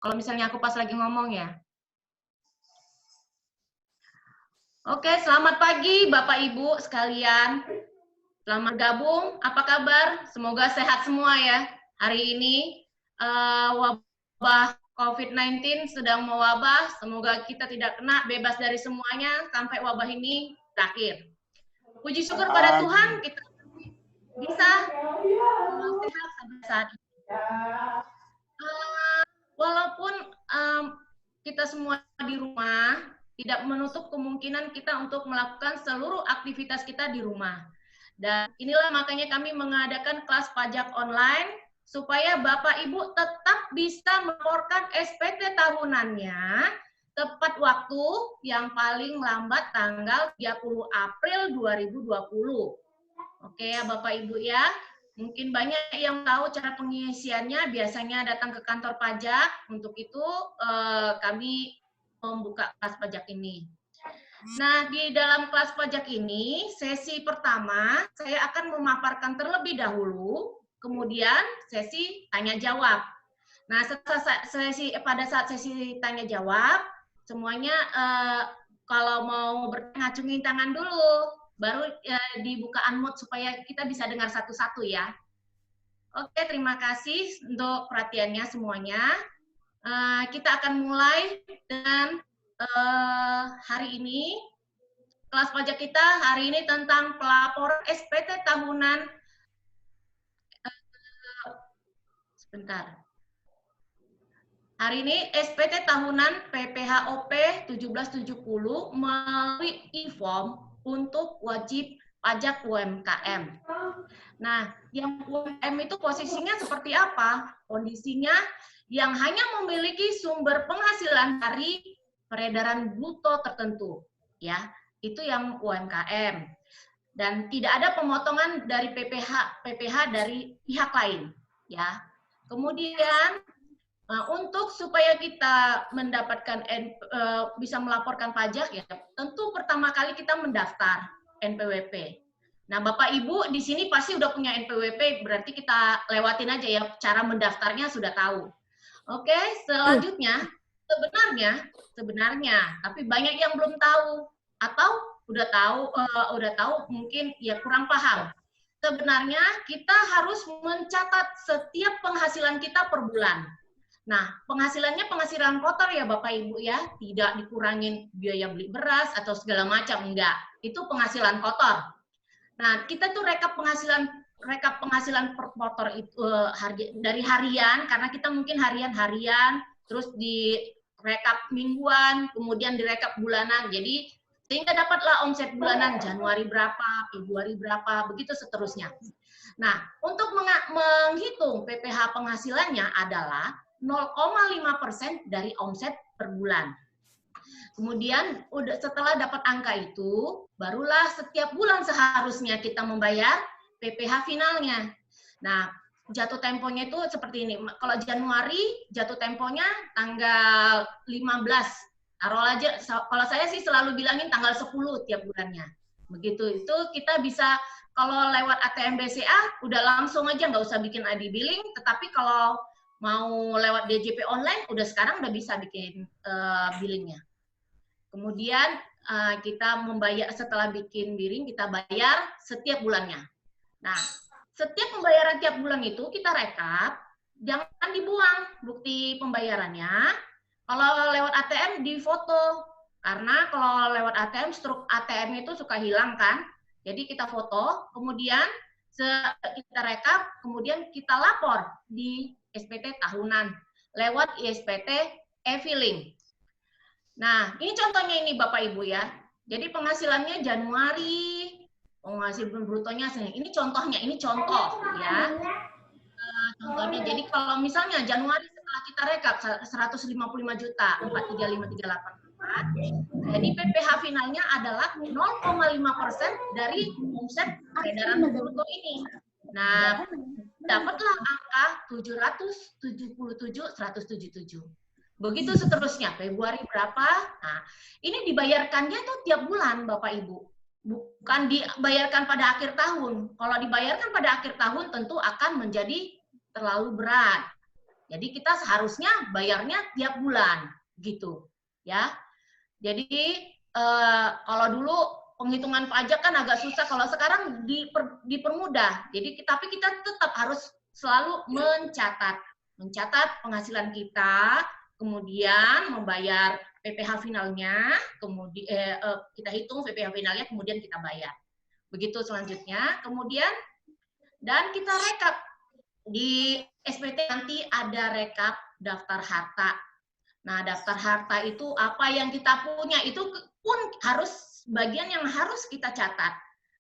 Kalau misalnya aku pas lagi ngomong ya. Oke, selamat pagi Bapak Ibu sekalian. Selamat gabung. Apa kabar? Semoga sehat semua ya. Hari ini wabah COVID-19 sedang mewabah. Semoga kita tidak kena, bebas dari semuanya sampai wabah ini berakhir. Puji syukur pada Tuhan kita bisa sehat sampai saat ini. Walaupun kita semua di rumah, tidak menutup kemungkinan kita untuk melakukan seluruh aktivitas kita di rumah. Dan inilah makanya kami mengadakan kelas pajak online supaya Bapak Ibu tetap bisa melaporkan SPT tahunannya tepat waktu yang paling lambat tanggal 30 April 2020. Oke ya Bapak Ibu ya. Mungkin banyak yang tahu cara pengisiannya, biasanya datang ke kantor pajak. Untuk itu kami membuka kelas pajak ini. Nah, di dalam kelas pajak ini, sesi pertama saya akan memaparkan terlebih dahulu, kemudian sesi tanya jawab. Nah, pada saat sesi tanya jawab, semuanya kalau mau bertanya acungin tangan dulu, baru dibuka unmute supaya kita bisa dengar satu-satu ya. Oke, terima kasih untuk perhatiannya semuanya. Kita akan mulai dengan hari ini. Kelas pajak kita hari ini tentang pelaporan SPT tahunan. Sebentar. Hari ini SPT tahunan PPHOP 1770 melalui e-form untuk wajib pajak UMKM. Nah, yang UMKM itu posisinya seperti apa? Kondisinya yang hanya memiliki sumber penghasilan dari peredaran bruto tertentu, ya. Itu yang UMKM. Dan tidak ada pemotongan dari PPH dari pihak lain, ya. Kemudian untuk supaya kita mendapatkan bisa melaporkan pajak ya, tentu pertama kali kita mendaftar NPWP. Nah, Bapak Ibu di sini pasti udah punya NPWP, berarti kita lewatin aja ya, cara mendaftarnya sudah tahu. Oke, selanjutnya sebenarnya, tapi banyak yang belum tahu atau udah tahu mungkin ya kurang paham. Sebenarnya kita harus mencatat setiap penghasilan kita per bulan. Nah, penghasilannya penghasilan kotor ya Bapak Ibu ya, tidak dikurangin biaya beli beras atau segala macam, enggak. Itu penghasilan kotor. Nah, kita tuh rekap penghasilan per motor itu dari harian, karena kita mungkin harian, terus di rekap mingguan, kemudian direkap bulanan. Jadi sehingga dapatlah omset bulanan Januari berapa, Februari berapa, begitu seterusnya. Nah, untuk menghitung PPh penghasilannya adalah 0,5% dari omset per bulan. Kemudian setelah dapat angka itu, barulah setiap bulan seharusnya kita membayar PPh finalnya. Nah, jatuh temponya itu seperti ini. Kalau Januari, jatuh temponya tanggal 15. Taruh aja, kalau saya sih selalu bilangin tanggal 10 tiap bulannya. Begitu, itu kita bisa, kalau lewat ATM BCA, udah langsung aja, nggak usah bikin ID billing, tetapi kalau mau lewat DJP online, sekarang udah bisa bikin billingnya. Kemudian kita membayar setelah bikin billing, kita bayar setiap bulannya. Nah, setiap pembayaran tiap bulan itu kita rekap, jangan dibuang bukti pembayarannya. Kalau lewat ATM difoto, karena kalau lewat ATM struk ATM itu suka hilang kan. Jadi kita foto, kemudian kita rekap, kemudian kita lapor di SPT tahunan lewat ISPT e-filing. Nah, ini contohnya ini Bapak Ibu ya. Jadi penghasilannya Januari, penghasilan brutonya ini contohnya, ini contoh ya. Contohnya, jadi kalau misalnya Januari setelah kita rekap 155 juta 435.384, jadi PPh finalnya adalah 0,5% dari omset peredaran bruto ini. Nah, dapatlah angka 777.177. Begitu seterusnya, Februari berapa? Nah, ini dibayarkannya tuh tiap bulan, Bapak Ibu. Bukan dibayarkan pada akhir tahun. Kalau dibayarkan pada akhir tahun tentu akan menjadi terlalu berat. Jadi kita seharusnya bayarnya tiap bulan gitu, ya. Jadi kalau dulu penghitungan pajak kan agak susah, kalau sekarang dipermudah. Jadi tapi kita tetap harus selalu mencatat penghasilan kita, kemudian membayar PPh finalnya, kemudian kita hitung PPh finalnya, kemudian kita bayar. Begitu selanjutnya, kemudian dan kita rekap di SPT nanti ada rekap daftar harta. Nah, daftar harta itu apa yang kita punya itu pun harus bagian yang harus kita catat.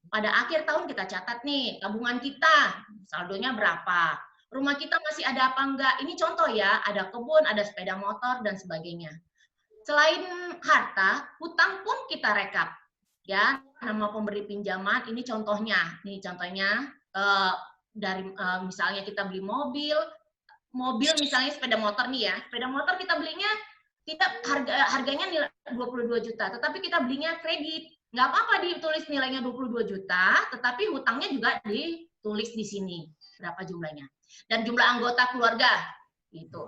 Pada akhir tahun kita catat nih, tabungan kita saldonya berapa, rumah kita masih ada apa enggak. Ini contoh ya, ada kebun, ada sepeda motor dan sebagainya. Selain harta, hutang pun kita rekap. Ya, nama pemberi pinjaman ini contohnya. Nih contohnya dari misalnya kita beli mobil misalnya sepeda motor nih ya. Sepeda motor kita belinya tidak harganya nilai 22 juta, tetapi kita belinya kredit. Nggak apa-apa ditulis nilainya 22 juta, tetapi hutangnya juga ditulis di sini berapa jumlahnya. Dan jumlah anggota keluarga gitu.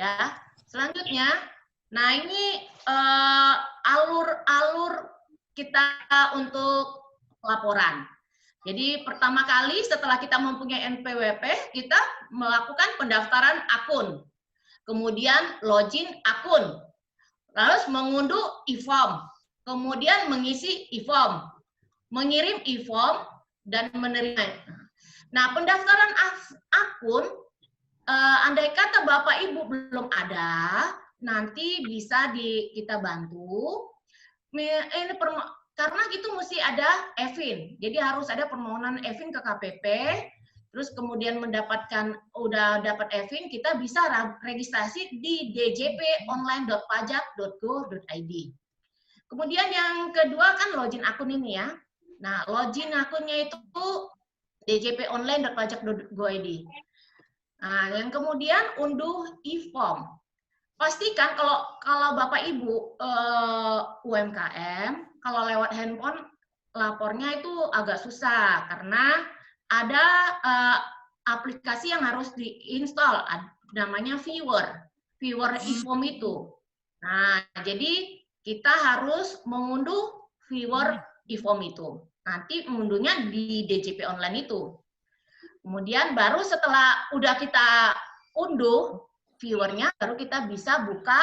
Ya. Selanjutnya, nah ini alur-alur kita untuk laporan. Jadi pertama kali setelah kita mempunyai NPWP, kita melakukan pendaftaran akun. Kemudian login akun. Lalu mengunduh e-form. Kemudian mengisi e-form. Mengirim e-form dan menerima. Nah, pendaftaran akun, andai kata Bapak Ibu belum ada, nanti bisa kita bantu. Ini karena itu mesti ada EVIN. Jadi harus ada permohonan EVIN ke KPP, terus kemudian udah dapat EVIN, kita bisa registrasi di djponline.pajak.go.id. Kemudian yang kedua kan login akun ini ya. Nah, login akunnya itu djponline.pajak.go.id. Nah, yang kemudian unduh e-form. Pastikan kalau Bapak Ibu UMKM, kalau lewat handphone lapornya itu agak susah karena ada aplikasi yang harus diinstal, namanya Viewer e-form itu. Nah, jadi kita harus mengunduh Viewer e-form itu. Nanti mengunduhnya di DJP online itu. Kemudian baru setelah udah kita unduh viewernya, baru kita bisa buka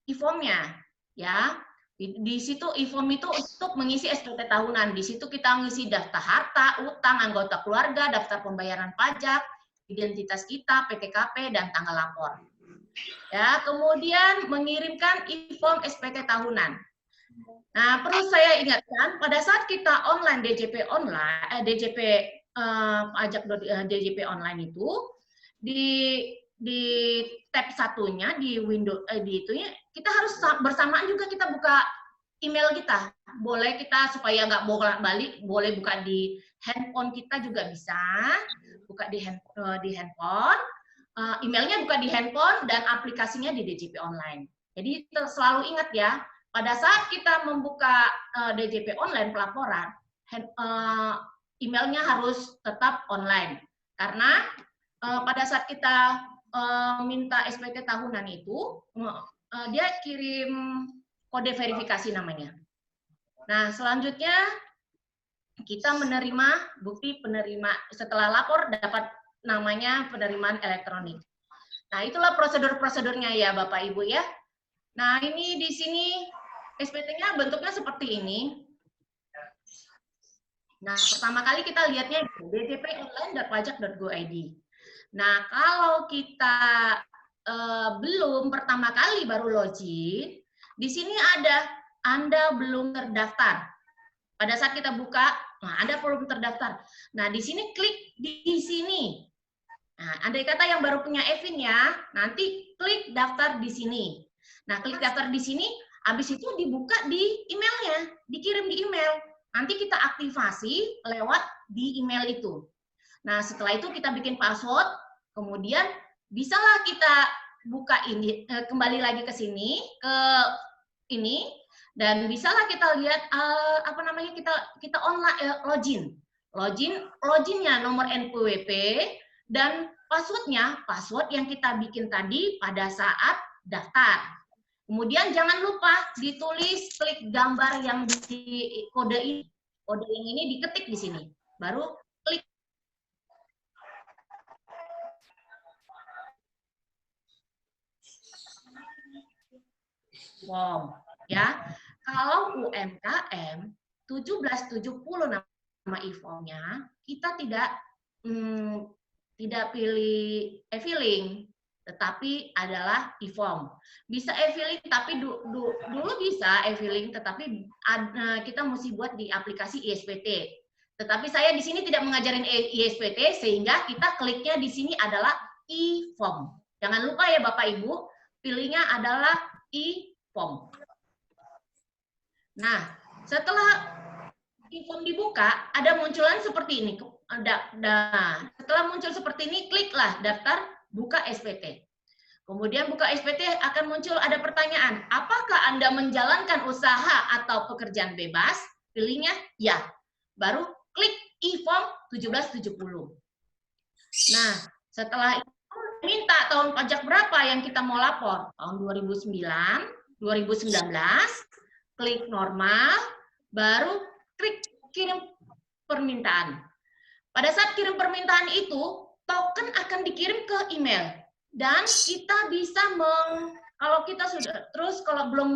e-form-nya, ya. Di situ e-form itu untuk mengisi SPT tahunan. Di situ kita mengisi daftar harta, utang, anggota keluarga, daftar pembayaran pajak, identitas kita, PTKP, dan tanggal lapor. Ya, kemudian mengirimkan e-form SPT tahunan. Nah, perlu saya ingatkan, pada saat kita online DJP online, pajak DJP online itu di tab satunya di window di itunya kita harus bersamaan juga kita buka email kita. Boleh kita supaya nggak bolak-balik, boleh buka di handphone kita juga bisa, buka di handphone, emailnya buka di handphone dan aplikasinya di DJP online. Jadi selalu ingat ya, pada saat kita membuka DJP online pelaporan, emailnya harus tetap online karena pada saat kita minta SPT tahunan itu, dia kirim kode verifikasi namanya. Nah, selanjutnya kita menerima bukti penerima setelah lapor dapat namanya penerimaan elektronik. Nah, itulah prosedur-prosedurnya ya Bapak Ibu ya. Nah, ini di sini SPT-nya bentuknya seperti ini. Nah, pertama kali kita lihatnya djponline.pajak.go.id. Nah, kalau kita belum pertama kali baru login, di sini ada Anda belum terdaftar. Pada saat kita buka, nah Anda belum terdaftar. Nah, di sini klik di sini. Nah, andai kata yang baru punya EVIN ya, nanti klik daftar di sini. Nah, klik daftar di sini, habis itu dibuka di emailnya, dikirim di email. Nanti kita aktivasi lewat di email itu. Nah, setelah itu kita bikin password, kemudian bisalah kita buka ini, kembali lagi ke sini, ke ini, dan bisalah kita lihat apa namanya kita online login, loginnya nomor NPWP dan passwordnya, password yang kita bikin tadi pada saat daftar. Kemudian jangan lupa ditulis, klik gambar yang di kode ini. Kode yang ini diketik di sini. Baru klik. Wow, ya. Kalau UMKM 1770 nama e-formnya, kita tidak pilih e-filing, tetapi adalah e-form. Bisa e-filing, tapi dulu bisa e-filing, tetapi kita mesti buat di aplikasi ISPT. Tetapi saya di sini tidak mengajarin ISPT, sehingga kita kliknya di sini adalah e-form. Jangan lupa ya Bapak Ibu, pilihnya adalah e-form. Nah, setelah e-form dibuka, ada munculan seperti ini. Setelah muncul seperti ini, kliklah daftar buka SPT. Kemudian buka SPT akan muncul ada pertanyaan, apakah Anda menjalankan usaha atau pekerjaan bebas? Pilihnya ya. Baru klik e-form 1770. Nah, setelah itu minta tahun pajak berapa yang kita mau lapor? Tahun 2009, 2019, klik normal, baru klik kirim permintaan. Pada saat kirim permintaan itu, token akan dikirim ke email. Dan kita bisa kalau kita sudah, terus kalau belum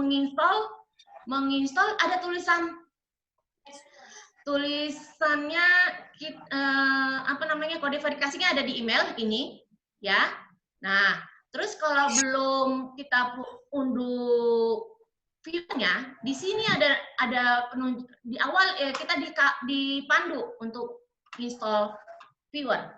menginstal ada tulisannya, kode verifikasinya ada di email ini, ya. Nah, terus kalau belum kita unduh view-nya, di sini ada penunjuk di awal kita dipandu untuk install viewer.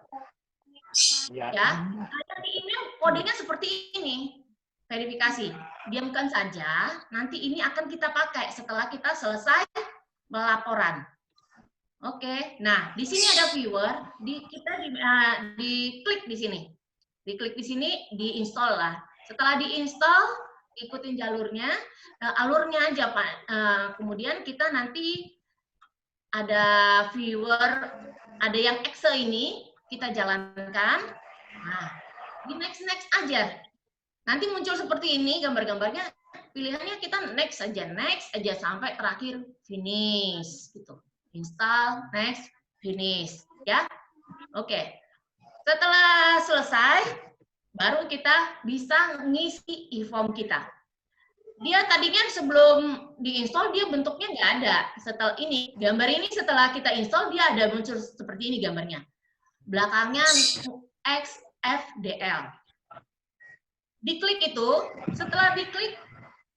Ya, ada di email kodenya seperti ini. Verifikasi. Diamkan saja, nanti ini akan kita pakai setelah kita selesai melaporan. Oke. Nah, di sini ada viewer, kita diklik di sini. Diklik di sini, diinstal lah. Setelah diinstal, ikutin jalurnya, alurnya aja Pak. Kemudian kita nanti ada viewer, ada yang Excel ini kita jalankan. Nah, di next aja. Nanti muncul seperti ini gambar-gambarnya. Pilihannya kita next aja sampai terakhir finish gitu. Install, next, finish, ya. Oke. Setelah selesai, baru kita bisa ngisi e-form kita. Dia tadinya sebelum diinstal dia bentuknya nggak ada. Setelah ini, gambar ini setelah kita install dia ada muncul seperti ini gambarnya. Belakangnya XFDL. Diklik itu, setelah diklik,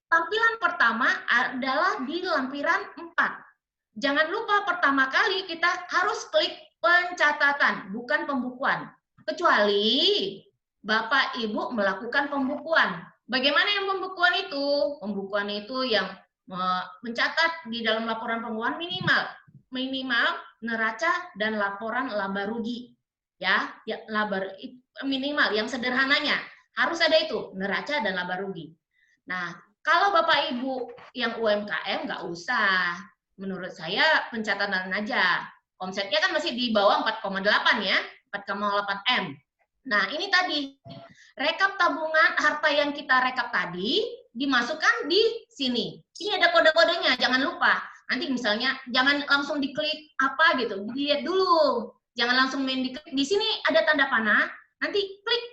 tampilan pertama adalah di lampiran 4. Jangan lupa pertama kali kita harus klik pencatatan, bukan pembukuan. Kecuali Bapak Ibu melakukan pembukuan. Bagaimana yang pembukuan itu? Pembukuan itu yang mencatat di dalam laporan pengeluaran minimal neraca dan laporan laba rugi. Ya, minimal yang sederhananya harus ada itu, neraca dan laba rugi. Nah, kalau Bapak Ibu yang UMKM nggak usah. Menurut saya pencatatan aja. Omsetnya kan masih di bawah 4,8 ya, 4,8 M. Nah, ini tadi rekap tabungan harta yang kita rekap tadi dimasukkan di sini. Ini ada kode-kodenya, jangan lupa. Nanti misalnya jangan langsung diklik apa gitu, dilihat dulu. Jangan langsung main diklik. Di sini ada tanda panah, nanti klik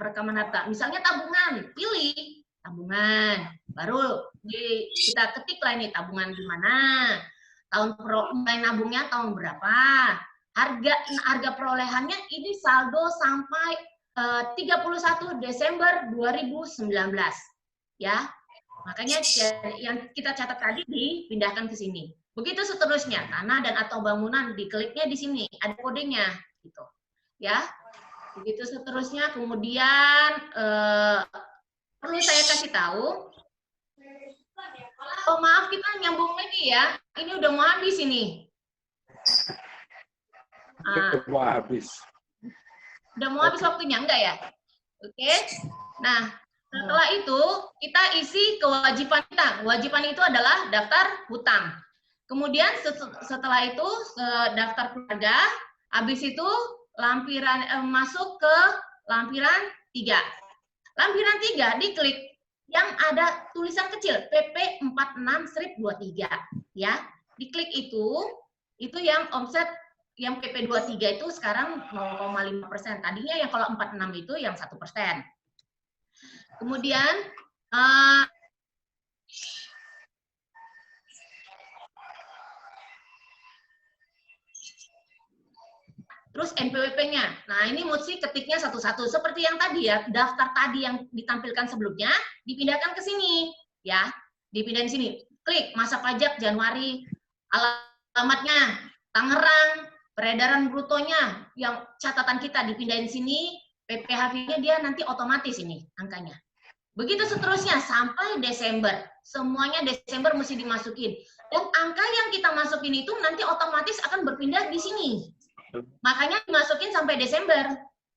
perekaman harta. Misalnya tabungan, pilih tabungan. Baru kita ketik lah ini tabungan di mana. Tahun mulai nabungnya tahun berapa. Harga perolehannya ini saldo sampai 31 Desember 2019. Ya. Makanya yang kita catat tadi dipindahkan ke sini. Begitu seterusnya, tanah dan atau bangunan dikliknya di sini, ada kodenya gitu. Ya. Begitu seterusnya, kemudian perlu saya kasih tahu. Oh, maaf, kita nyambung lagi ya. Ini udah mau habis ini. Mau habis. Udah mau habis waktunya, enggak ya? Oke. Nah, setelah itu kita isi kewajiban kita. Kewajiban itu adalah daftar hutang. Kemudian setelah itu daftar keluarga, habis itu masuk ke lampiran 3. Lampiran 3 diklik yang ada tulisan kecil PP 46/23 ya. Diklik itu yang omset yang PP 23 itu sekarang 0,5%. Tadinya yang kalau 46 itu yang 1%. Kemudian terus NPWP-nya. Nah, ini mesti ketiknya satu-satu. Seperti yang tadi ya, daftar tadi yang ditampilkan sebelumnya, dipindahkan ke sini. Ya, dipindahin sini. Klik masa pajak Januari, alamatnya Tangerang, peredaran brutonya, yang catatan kita dipindahin sini, PPHV-nya dia nanti otomatis ini angkanya. Begitu seterusnya sampai Desember. Semuanya Desember mesti dimasukin. Dan angka yang kita masukin itu nanti otomatis akan berpindah di sini. Makanya dimasukin sampai Desember.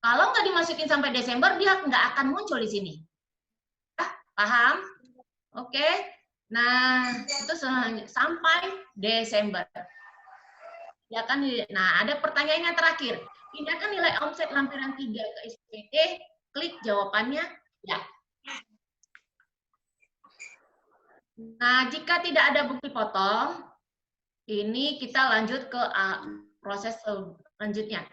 Kalau nggak dimasukin sampai Desember, dia nggak akan muncul di sini. Paham? Oke. Nah, itu sampai Desember. Ya kan? Nah, ada pertanyaannya terakhir. Pindahkan nilai omset lampiran 3 ke SPT, klik jawabannya ya. Nah, jika tidak ada bukti potong, ini kita lanjut ke proses selanjutnya.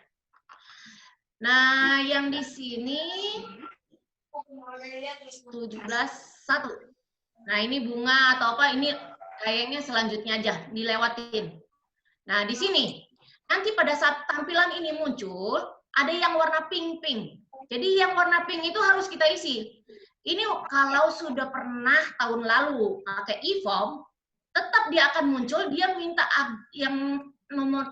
Nah, yang di sini 17.1. Nah, ini bunga atau apa, ini kayaknya selanjutnya aja, dilewatin. Nah, di sini, nanti pada saat tampilan ini muncul, ada yang warna pink-pink. Jadi yang warna pink itu harus kita isi. Ini kalau sudah pernah tahun lalu pakai e-form, tetap dia akan muncul, dia minta yang nomor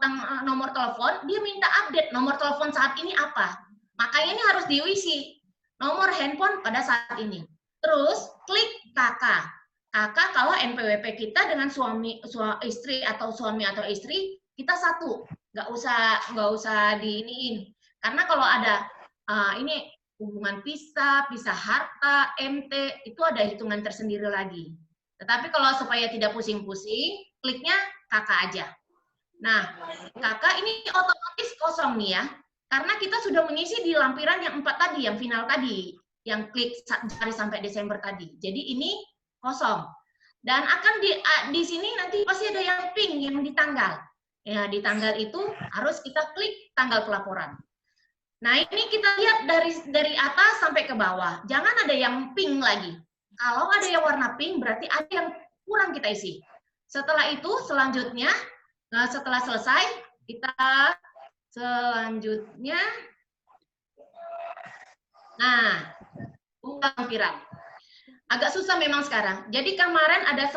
telepon, dia minta update nomor telepon saat ini apa. Makanya ini harus diisi nomor handphone pada saat ini. Terus klik kakak. Kakak kalau NPWP kita dengan istri atau suami atau istri kita satu, nggak usah diiniin. Karena kalau ada ini hubungan pisah harta, MT itu ada hitungan tersendiri lagi. Tetapi kalau supaya tidak pusing-pusing, kliknya kakak aja. Nah, kakak ini otomatis kosong nih ya, karena kita sudah mengisi di lampiran yang 4 tadi, yang final tadi, yang klik cari sampai Desember tadi. Jadi ini kosong. Dan akan di sini nanti pasti ada yang pink, yang di tanggal. Ya, di tanggal itu harus kita klik tanggal pelaporan. Nah, ini kita lihat dari atas sampai ke bawah. Jangan ada yang pink lagi. Kalau ada yang warna pink, berarti ada yang kurang kita isi. Setelah itu, selanjutnya, setelah selesai, kita selanjutnya, nah, buka lampiran. Agak susah memang sekarang. Jadi kemarin ada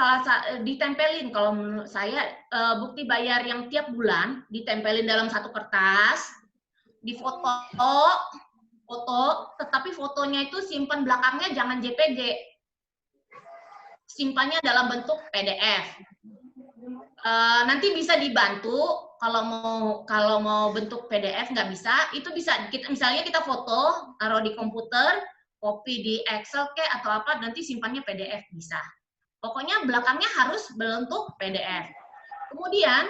ditempelin, kalau menurut saya, bukti bayar yang tiap bulan, ditempelin dalam satu kertas, difoto, tetapi fotonya itu simpan belakangnya jangan JPG. Simpannya dalam bentuk PDF. Nanti bisa dibantu kalau mau bentuk PDF nggak bisa, itu bisa misalnya kita foto, taruh di komputer, copy di Excel atau apa, nanti simpannya PDF bisa. Pokoknya belakangnya harus bentuk PDF. Kemudian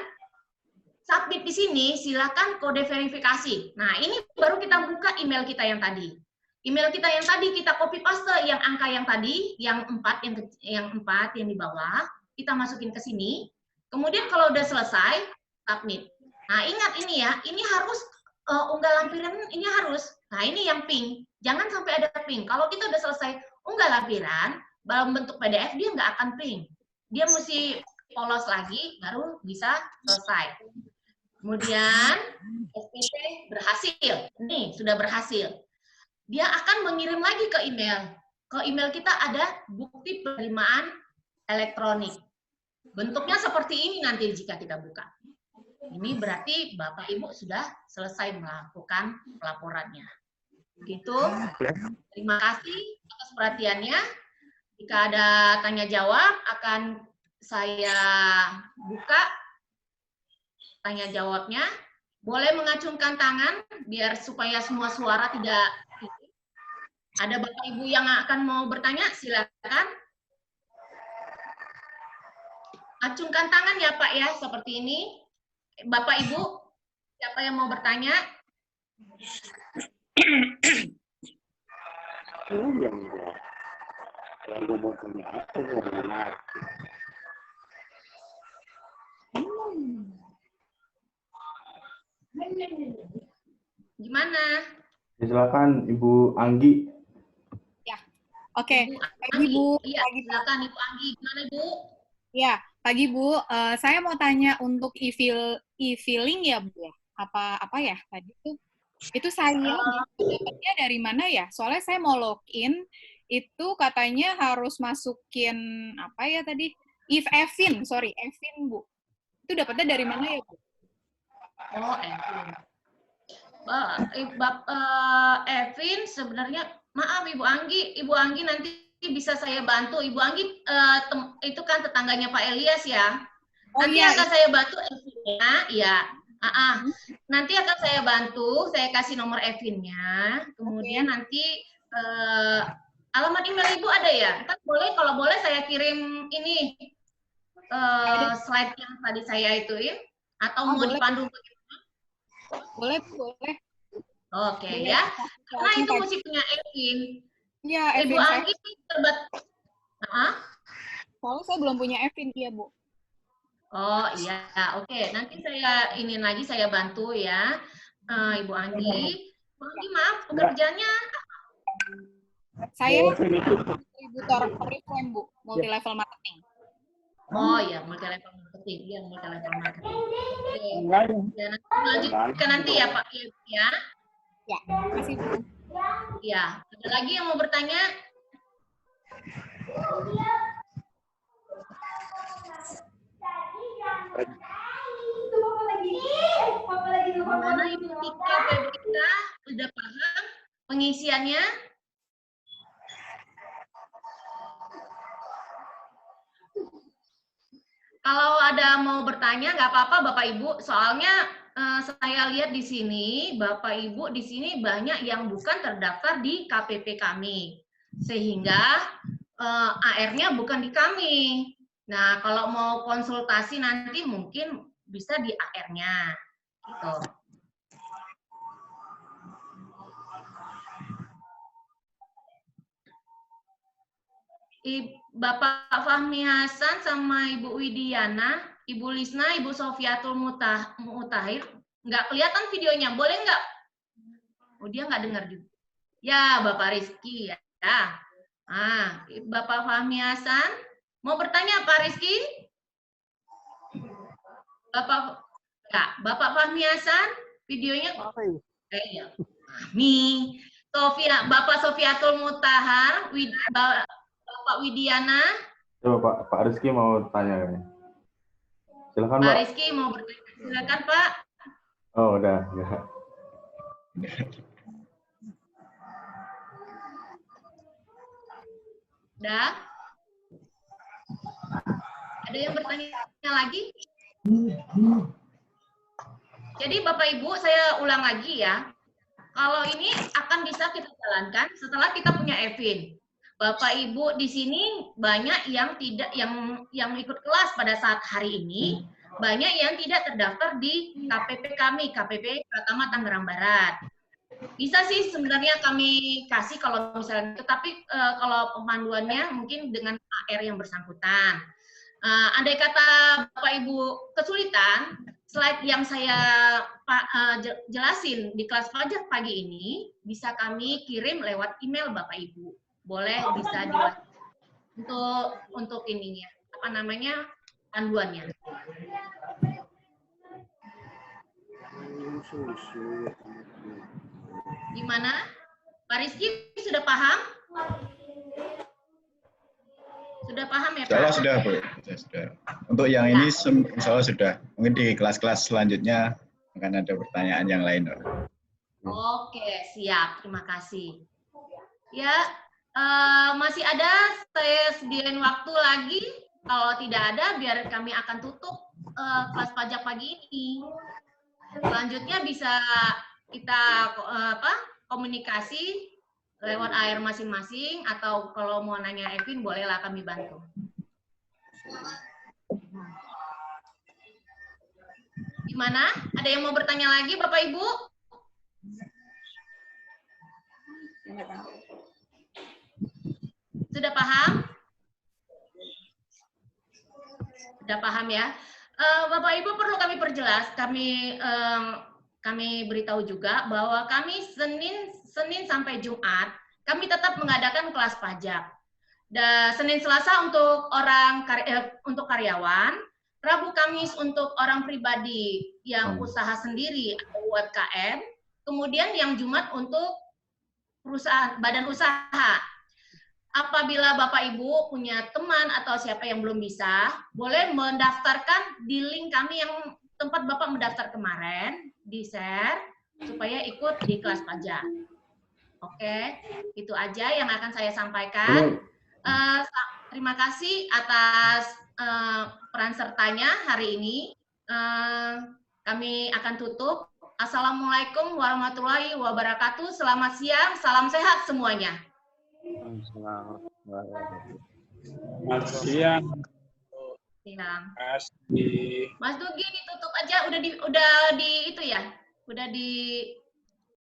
submit di sini, silakan kode verifikasi. Nah, ini baru kita buka email kita yang tadi. Email kita yang tadi kita copy paste yang angka yang tadi, yang 4 yang di bawah, kita masukin ke sini. Kemudian kalau udah selesai, submit. Nah, ingat ini ya, ini harus unggah lampiran ini harus. Nah, ini yang pink. Jangan sampai ada pink. Kalau kita udah selesai unggah lampiran dalam bentuk PDF, dia nggak akan pink. Dia mesti polos lagi baru bisa selesai. Kemudian SPT berhasil. Nih, sudah berhasil. Dia akan mengirim lagi ke email. Ke email kita ada bukti penerimaan elektronik. Bentuknya seperti ini nanti jika kita buka. Ini berarti Bapak Ibu sudah selesai melakukan pelaporannya. Begitu. Terima kasih atas perhatiannya. Jika ada tanya jawab akan saya buka tanya jawabnya. Boleh mengacungkan tangan biar supaya semua suara tidak. Ada Bapak Ibu yang akan mau bertanya, silakan. Acungkan tangan ya Pak ya, seperti ini. Bapak Ibu, siapa yang mau bertanya? Oh, ya enggak. Kalau mau punya apa, mau Gimana? Silakan Ibu Anggi. Ya, oke. Ibu Pagi Anggi. Bu. Iya, Pagi Pak. silakan Ibu Anggi. Gimana Ibu? Ya, pagi Bu. Saya mau tanya untuk e-filling ya Bu ya. Apa ya tadi itu saya dapatnya dari mana ya? Soalnya saya mau login itu katanya harus masukin apa ya tadi? Evin, sorry, Evin Bu. Itu dapatnya dari mana ya Bu? Oh, Evin. Evin sebenarnya, maaf Ibu Anggi nanti bisa saya bantu. Ibu Anggi itu kan tetangganya Pak Elias ya. Oh Nanti iya. akan saya bantu Evinnya, ya. Nanti akan saya bantu, saya kasih nomor Evinnya. Kemudian nanti alamat email Ibu ada ya? Kan boleh, kalau boleh saya kirim ini slide yang tadi saya ituin, atau mau boleh. dipandu? Boleh, boleh. Oke, boleh. ya. Karena itu mesti punya Evin. Iya, Ibu Evin Anggi terbat. Soalnya saya belum punya Evin, iya Bu. Oh iya, oke. Nanti saya lagi saya bantu ya, Ibu Anggi. Ibu Anggi, maaf, pekerjaannya Saya distributor Oriflame Bu, multi level marketing. Oh iya, multi level marketing. Iya, multi level marketing. Oke. Ya, nanti lanjutkan nanti ya Pak ya. Ya, terima kasih Bu. Ya, ada lagi yang mau bertanya? Gimana Ibu Tika Febrita? Sudah paham pengisiannya? Kalau ada mau bertanya, nggak apa-apa Bapak Ibu. Soalnya saya lihat di sini, Bapak Ibu di sini banyak yang bukan terdaftar di KPP kami. Sehingga AR-nya bukan di kami. Nah, kalau mau konsultasi nanti mungkin bisa di AR-nya. Gitu. Bapak Fahmi Hasan sama Ibu Widiana, Ibu Lisna, Ibu Sofiatul Mutahir, nggak kelihatan videonya, boleh nggak? Oh, dia nggak dengar juga. Ya, Bapak Rizky ya. Bapak Fahmi Hasan, mau bertanya Pak Rizky? Bapak Fahmi Hasan, videonya? Iya. Fahmi. Bapak Sofiatul Mutahar, Bapak Widiana. Coba Pak Rizky mau tanya kayaknya. Silakan Pak Pak. Rizky mau bertanya. Silakan Pak. Oh, udah. Ya. Udah? Ada yang bertanya lagi? Jadi Bapak Ibu, saya ulang lagi ya. Kalau ini akan bisa kita jalankan setelah kita punya Evin. Bapak Ibu di sini banyak yang tidak yang ikut kelas pada saat hari ini, banyak yang tidak terdaftar di KPP kami, KPP Pratama Tangerang Barat. Bisa sih sebenarnya kami kasih kalau misalnya, tetapi kalau pemanduannya mungkin dengan AR yang bersangkutan. Andai kata Bapak Ibu kesulitan, slide yang saya jelasin di kelas pajak pagi ini bisa kami kirim lewat email Bapak Ibu. Boleh bisa di untuk ininya, apa namanya, panduannya. Gimana? Pak Rizky sudah paham? Sudah paham ya Pak? Sudah Bu. Sudah. Untuk yang ini misalnya sudah. Mungkin di kelas-kelas selanjutnya akan ada pertanyaan yang lain. Oke, siap. Terima kasih. Ya, masih ada, saya sediain waktu lagi. Kalau tidak ada, biar kami akan tutup kelas pajak pagi ini. Selanjutnya bisa kita komunikasi lewat AR masing-masing, atau kalau mau nanya Evin, bolehlah kami bantu. Gimana? Ada yang mau bertanya lagi, Bapak Ibu? Sudah paham? Sudah paham ya? Bapak Ibu perlu kami perjelas, kami beritahu juga bahwa kami Senin sampai Jumat kami tetap mengadakan kelas pajak. Dan Senin Selasa untuk karyawan, Rabu Kamis untuk orang pribadi yang usaha sendiri atau UMKM, kemudian yang Jumat untuk perusahaan badan usaha. Apabila Bapak Ibu punya teman atau siapa yang belum bisa, boleh mendaftarkan di link kami yang tempat Bapak mendaftar kemarin, di-share supaya ikut di kelas pajak. Oke, itu aja yang akan saya sampaikan. Terima kasih atas peran sertanya hari ini. Kami akan tutup. Assalamualaikum warahmatullahi wabarakatuh. Selamat siang, salam sehat semuanya. Selamat siang. Mas Dugi ditutup aja, udah di itu ya, udah di